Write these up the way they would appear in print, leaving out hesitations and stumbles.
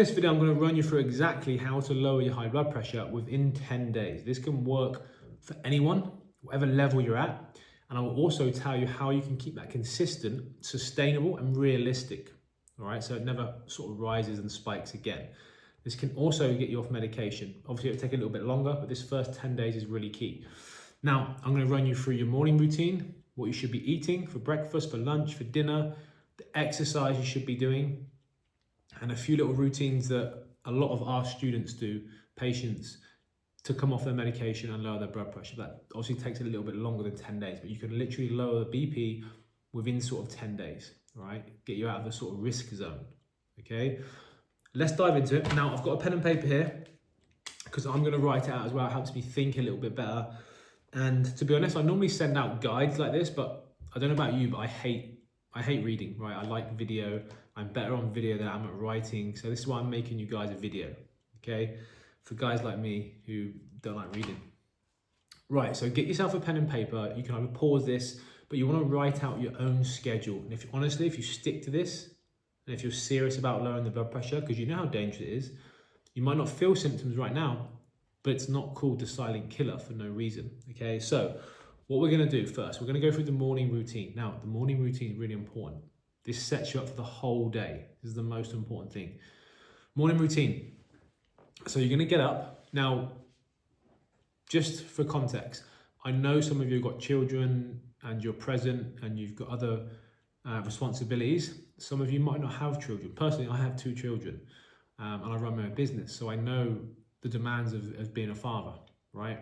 In this video, I'm going to run you through exactly how to lower your high blood pressure within 10 days. This can work for anyone, whatever level you're at. And I will also tell you how you can keep that consistent, sustainable, and realistic. All right, so it never sort of rises and spikes again. This can also get you off medication. Obviously, it'll take a little bit longer, but this first 10 days is really key. Now, I'm going to run you through your morning routine, what you should be eating for breakfast, for lunch, for dinner, the exercise you should be doing, and a few little routines that a lot of our students do, patients, to come off their medication and lower their blood pressure. That obviously takes a little bit longer than 10 days, but you can literally lower the BP within sort of 10 days, right? Get you out of the sort of risk zone, okay? Let's dive into it. Now, I've got a pen and paper here because I'm going to write it out as well. It helps me think a little bit better. And to be honest, I normally send out guides like this, but I don't know about you, but I hate reading, right? I like video. I'm better on video than I am at writing. So this is why I'm making you guys a video, okay? For guys like me who don't like reading. Right, so get yourself a pen and paper. You can either pause this, but you want to write out your own schedule. And if honestly, if you stick to this, and if you're serious about lowering the blood pressure, because you know how dangerous it is, you might not feel symptoms right now, but it's not called the silent killer for no reason, okay? So what we're gonna do first, we're gonna go through the morning routine. Now, the morning routine is really important. This sets you up for the whole day. This is the most important thing. Morning routine. So you're gonna get up. Now, just for context, I know some of you have got children and you're present and you've got other responsibilities. Some of you might not have children. Personally, I have 2 children and I run my own business. So I know the demands of being a father, right?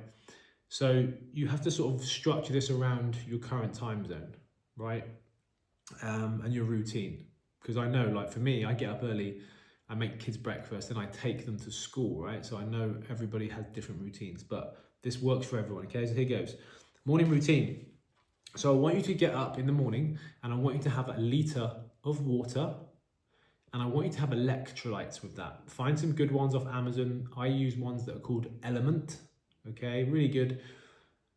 So you have to sort of structure this around your current time zone, right? And your routine. Because I know, like for me, I get up early, I make kids breakfast and I take them to school, right? So I know everybody has different routines, but this works for everyone, okay? So here goes. Morning routine. So I want you to get up in the morning and I want you to have 1 litre of water and I want you to have electrolytes with that. Find some good ones off Amazon. I use ones that are called Element, okay? Really good,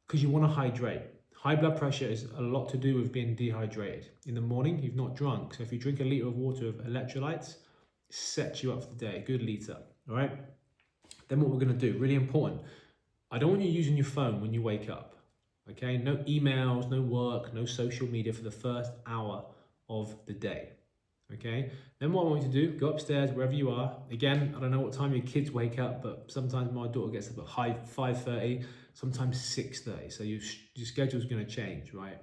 because you want to hydrate. High blood pressure is a lot to do with being dehydrated. In the morning, you've not drunk. So if you drink 1 litre of water of electrolytes, it sets you up for the day, a good litre, all right? Then what we're gonna do, really important, I don't want you using your phone when you wake up, okay? No emails, no work, no social media for the first hour of the day, okay? Then what I want you to do, go upstairs, wherever you are. Again, I don't know what time your kids wake up, but sometimes my daughter gets up at 5:30, sometimes 6:30. So your schedule's gonna change, right?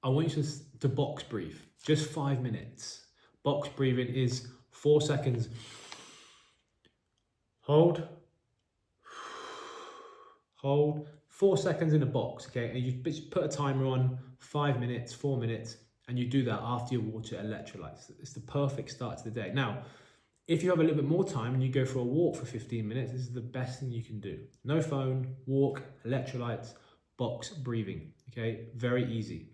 I want you to box breathe, just 5 minutes. Box breathing is 4 seconds. Hold. 4 seconds in a box, okay? And you put a timer on, 5 minutes, 4 minutes, and you do that after your water electrolytes. It's the perfect start to the day. Now, if you have a little bit more time and you go for a walk for 15 minutes, this is the best thing you can do. No phone, walk, electrolytes, box breathing, okay? Very easy.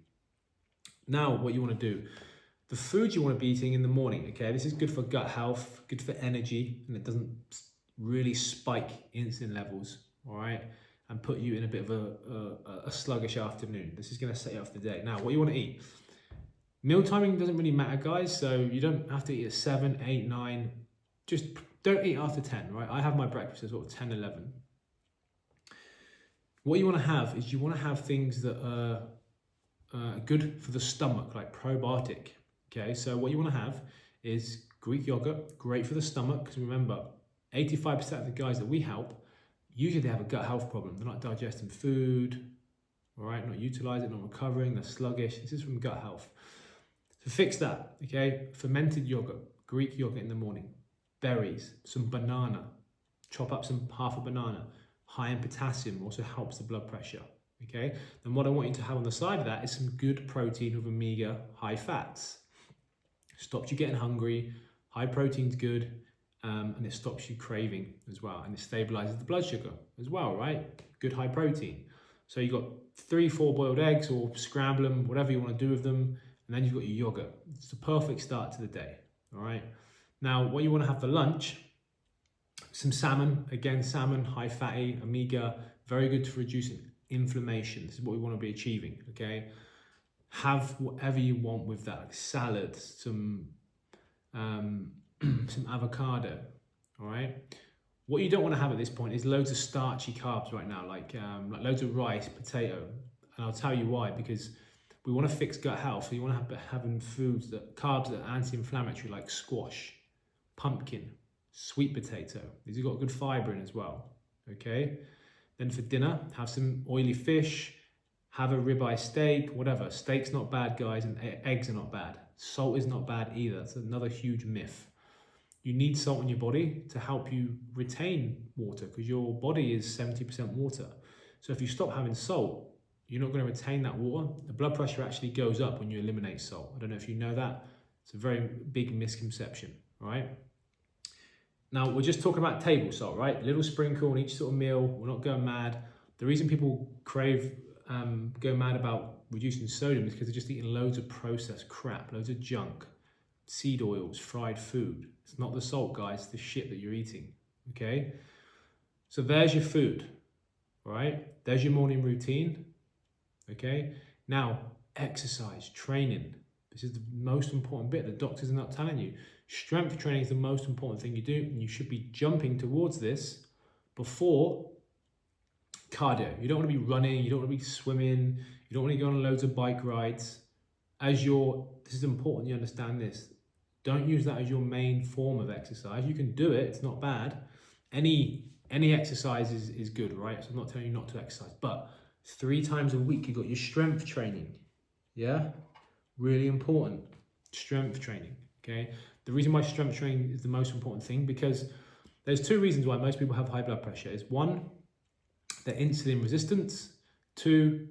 Now, what you wanna do, the food you wanna be eating in the morning, okay? This is good for gut health, good for energy, and it doesn't really spike insulin levels, all right? And put you in a bit of a sluggish afternoon. This is gonna set you up for the day. Now, what you wanna eat? Meal timing doesn't really matter, guys, so you don't have to eat at 7, 8, 9. Just don't eat after 10, right? I have my breakfast at sort of 10, 11. What you want to have is you want to have things that are good for the stomach, like probiotic, okay? So what you want to have is Greek yogurt, great for the stomach, because remember, 85% of the guys that we help, usually they have a gut health problem. They're not digesting food, all right? Not utilizing, not recovering, they're sluggish. This is from gut health. So fix that, okay? Fermented yogurt, Greek yogurt in the morning, berries, some banana, chop up half a banana, high in potassium, also helps the blood pressure, okay? Then what I want you to have on the side of that is some good protein with omega high fats. Stops you getting hungry, high protein's good, and it stops you craving as well, and it stabilizes the blood sugar as well, right? Good high protein. So you've got 3, 4 boiled eggs or scramble them, whatever you want to do with them. And then you've got your yogurt. It's a perfect start to the day, all right? Now, what you want to have for lunch, some salmon. Again, salmon, high fatty, omega, very good for reducing inflammation. This is what we want to be achieving, okay? Have whatever you want with that, like salad, some some avocado, all right? What you don't want to have at this point is loads of starchy carbs right now, like loads of rice, potato. And I'll tell you why, because we want to fix gut health. So you want to have having carbs that are anti-inflammatory, like squash, pumpkin, sweet potato. These have got good fiber in as well, okay? Then for dinner, have some oily fish, have a ribeye steak, whatever. Steak's not bad, guys, and eggs are not bad. Salt is not bad either. That's another huge myth. You need salt in your body to help you retain water because your body is 70% water. So if you stop having salt, you're not going to retain that water. The blood pressure actually goes up when you eliminate salt. I don't know if you know that. It's a very big misconception, right? Now, we're just talking about table salt, right? A little sprinkle on each sort of meal. We're not going mad. The reason people go mad about reducing sodium is because they're just eating loads of processed crap, loads of junk, seed oils, fried food. It's not the salt, guys, it's the shit that you're eating, okay? So there's your food, all right? There's your morning routine, okay? Now, exercise, training. This is the most important bit. The doctors are not telling you. Strength training is the most important thing you do, and you should be jumping towards this before cardio. You don't want to be running, you don't want to be swimming, you don't want to go on loads of bike rides. This is important you understand this. Don't use that as your main form of exercise. You can do it, it's not bad. Any exercise is good, right? So I'm not telling you not to exercise, but 3 times a week you got your strength training. Yeah? Really important. Strength training, okay? The reason why strength training is the most important thing, because there's 2 reasons why most people have high blood pressure. Is 1, they're insulin resistance. 2,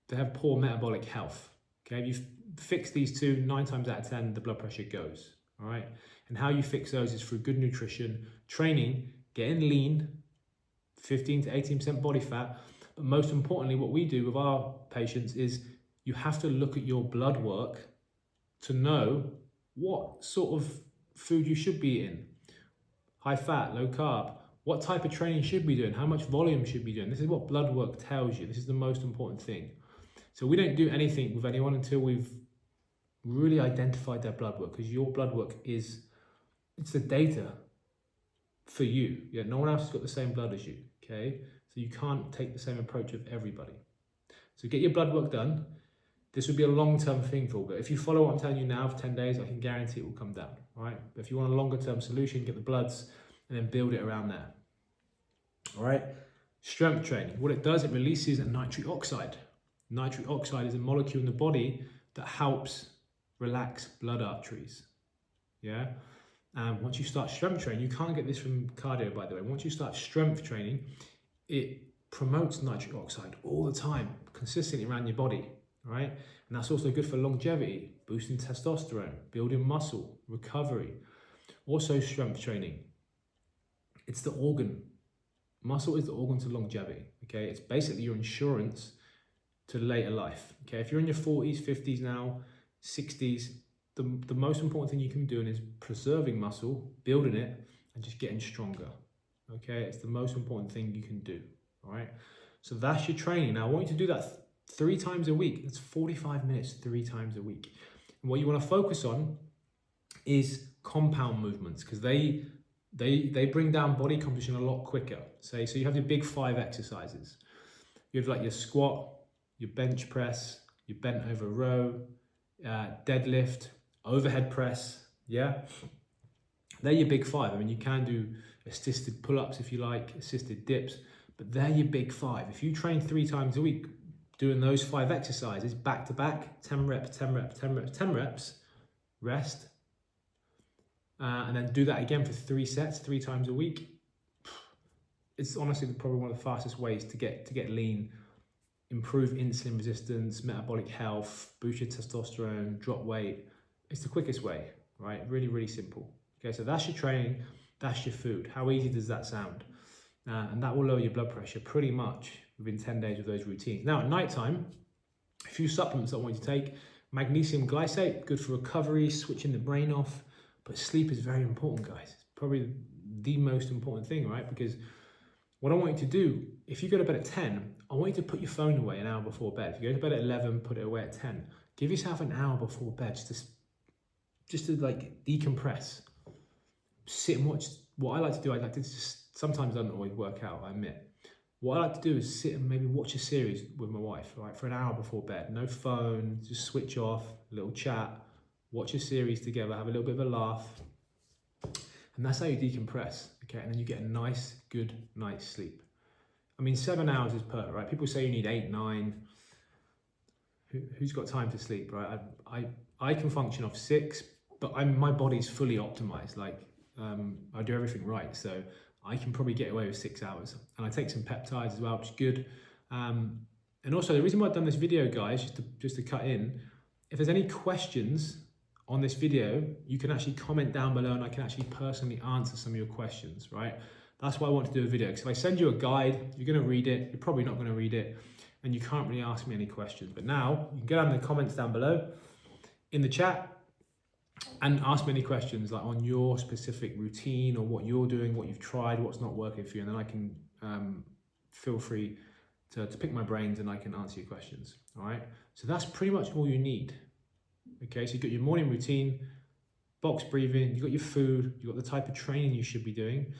they have poor metabolic health. Okay, if you fix these 2, 9 times out of 10, the blood pressure goes. All right, and how you fix those is through good nutrition, training, getting lean, 15 to 18% body fat. But most importantly, what we do with our patients is you have to look at your blood work to know what sort of food you should be eating. High fat, low carb. What type of training should be doing? How much volume should be doing? This is what blood work tells you. This is the most important thing. So we don't do anything with anyone until we've really identified their blood work, because your blood work it's the data for you. Yeah, no one else has got the same blood as you, okay? So you can't take the same approach of everybody. So get your blood work done. This would be a long-term thing for, but if you follow what I'm telling you now for 10 days, I can guarantee it will come down, all right? But if you want a longer-term solution, get the bloods and then build it around there, all right? Strength training, what it does, it releases a nitric oxide. Nitric oxide is a molecule in the body that helps relax blood arteries, yeah? And once you start strength training, you can't get this from cardio, by the way. Once you start strength training, it promotes nitric oxide all the time, consistently around your body, right? And that's also good for longevity, boosting testosterone, building muscle, recovery. Also strength training, it's the organ. Muscle is the organ to longevity, okay? It's basically your insurance to later life, okay? If you're in your 40s, 50s now, 60s, the most important thing you can be doing is preserving muscle, building it, and just getting stronger, okay? It's the most important thing you can do, all right? So that's your training. Now, I want you to do that 3 times a week. That's 45 minutes 3 times a week. And what you want to focus on is compound movements, because they bring down body composition a lot quicker. So you have your big 5 exercises. You have like your squat, your bench press, your bent over row, deadlift, overhead press, yeah? They're your big 5. I mean, you can do assisted pull-ups if you like, assisted dips, but they're your big 5. If you train 3 times a week, doing those 5 exercises back to back, 10 reps, 10 reps, 10 reps, 10 reps, rest, and then do that again for 3 sets, 3 times a week. It's honestly probably one of the fastest ways to get lean, improve insulin resistance, metabolic health, boost your testosterone, drop weight. It's the quickest way, right? Really, really simple. Okay, so that's your training, that's your food. How easy does that sound? And that will lower your blood pressure pretty much within 10 days of those routines. Now, at nighttime, a few supplements I want you to take. Magnesium glycate, good for recovery, switching the brain off. But sleep is very important, guys. It's probably the most important thing, right? Because what I want you to do, if you go to bed at 10, I want you to put your phone away an hour before bed. If you go to bed at 11, put it away at 10. Give yourself an hour before bed just to like decompress. sit and watch. What I like to do, I like to just, sometimes it doesn't always work out, I admit. What I like to do is sit and maybe watch a series with my wife, right, for an hour before bed. No phone, just switch off, a little chat, watch a series together, have a little bit of a laugh. And that's how you decompress, okay? And then you get a nice, good night's sleep. I mean, 7 hours is perfect, right? People say you need 8, 9. Who's got time to sleep, right? I can function off 6, but my body's fully optimized. Like, I do everything right, so I can probably get away with 6 hours. And I take some peptides as well, which is good. And also, the reason why I've done this video, guys, just to cut in, if there's any questions on this video, you can actually comment down below and I can actually personally answer some of your questions, right? That's why I want to do a video, because if I send you a guide, you're going to read it, you're probably not going to read it, and you can't really ask me any questions. But now, you can go down in the comments down below, in the chat, and ask me any questions like on your specific routine or what you're doing, what you've tried, what's not working for you, and then I can feel free to pick my brains and I can answer your questions, all right? So that's pretty much all you need, okay? So you've got your morning routine, box breathing, you've got your food, you've got the type of training you should be doing.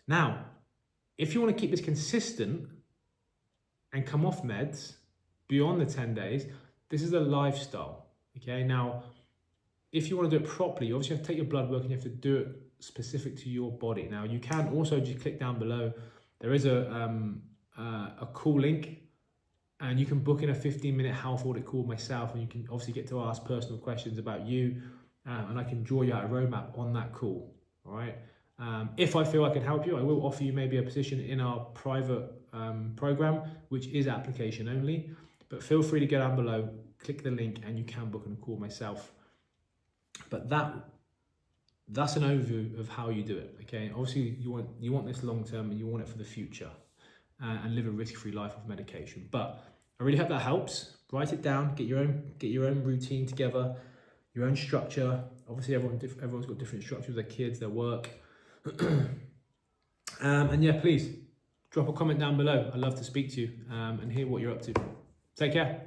Now, if you want to keep this consistent and come off meds beyond the 10 days, this is a lifestyle, okay? Now, if you want to do it properly, you obviously have to take your blood work and you have to do it specific to your body. Now, you can also just click down below. There is a call link, and you can book in a 15-minute health audit call with myself, and you can obviously get to ask personal questions about you, and I can draw you out a roadmap on that call, all right? If I feel I can help you, I will offer you maybe a position in our private program, which is application only, but feel free to go down below, click the link, and you can book in a call myself. But that's an overview of how you do it, okay? Obviously, you want this long term and you want it for the future, and live a risk-free life with medication. But I really hope that helps. Write it down, get your own routine together, your own structure. Obviously, everyone's got different structures, their kids, their work. And yeah, please drop a comment down below. I'd love to speak to you and hear what you're up to. Take care.